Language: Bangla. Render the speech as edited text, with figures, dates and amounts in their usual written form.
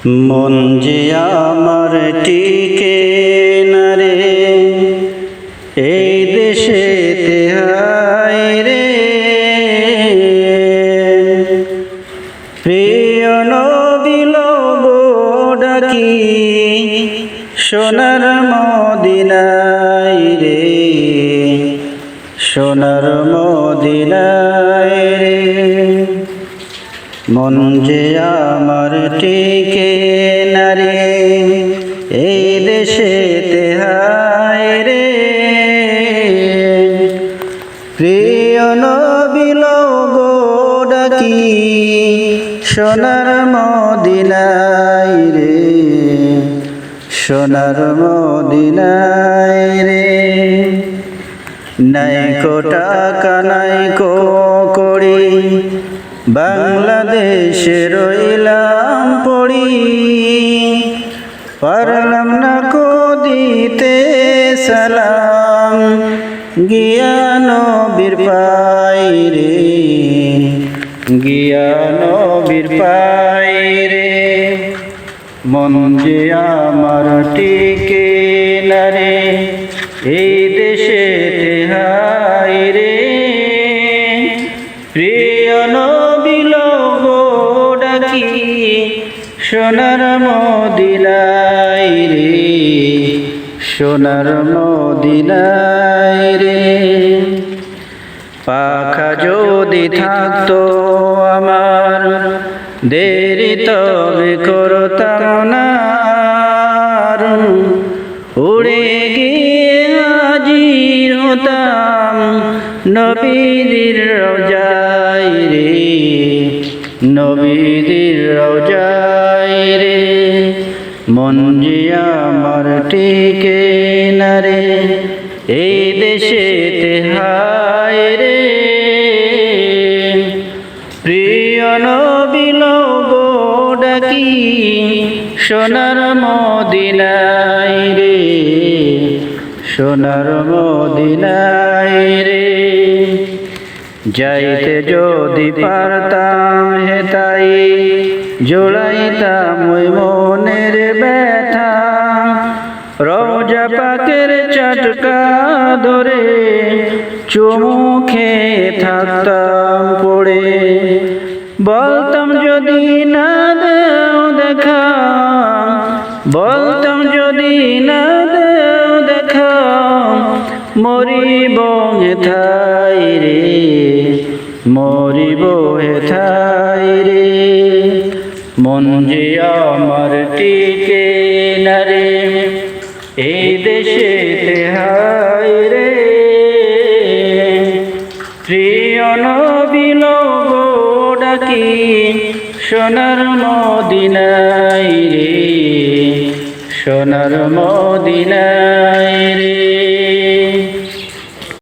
মন যে আমার টিকে না রে এই দেশেতে হায় রে। প্রিয় নবী লোগো ডাকি সোনার মদিনায় রে, সোনার মদিনায় রে। মন যে আমার টিকে না রে এই দেশেতে হায় রে। প্রিয় নবী লোগো ডাকি সোনার মদিনায় রে, সোনার মদিনায় রে। নাইকো টাকা নাইকো করি বাংলাদেশে রইলাম পড়ি, পারলাম না কো দিতে সালাম গিয়া নবীর পায় রে, গিয়া নবীর পায় রে। মন যে আমার টিকে না রে এই দেশেতে হায় রে। প্রিয় নবী লোগো ডাকি সোনার মদিনায় রে, সোনার মদিনায় রে। পাখা যদি থাকতো আমার দেরি তবে করতাম না, উড়ে গিয়ে হাজির হতাম নবীদের রওজায় রে, নবীদের রওজায় রে। মন যে আমার টিকে না রে এই দেশেতে হায় রে। প্রিয় নবী লোগো ডাকি সোনার মদিনায় রে, সোনার মদিনায় রে। যাইতে যদি পারতাম হেতাই জোড়াইতাম ওই মনের ব্যথা, রওজা পাকের চটকা ধরে চুমু খেয়ে থাকতাম পড়ে। বলতাম যদি না দেও দেখা, বলতাম যদি না দেও দেখা মরিব হেথায় রে, মরিব হেথায় রে। মন যে আমার টিকে না রে এই দেশেতে হায় রে। প্রিয় নবী লোগো ডাকি সোনার মদিনায় রে, সোনার মদিনায় রে।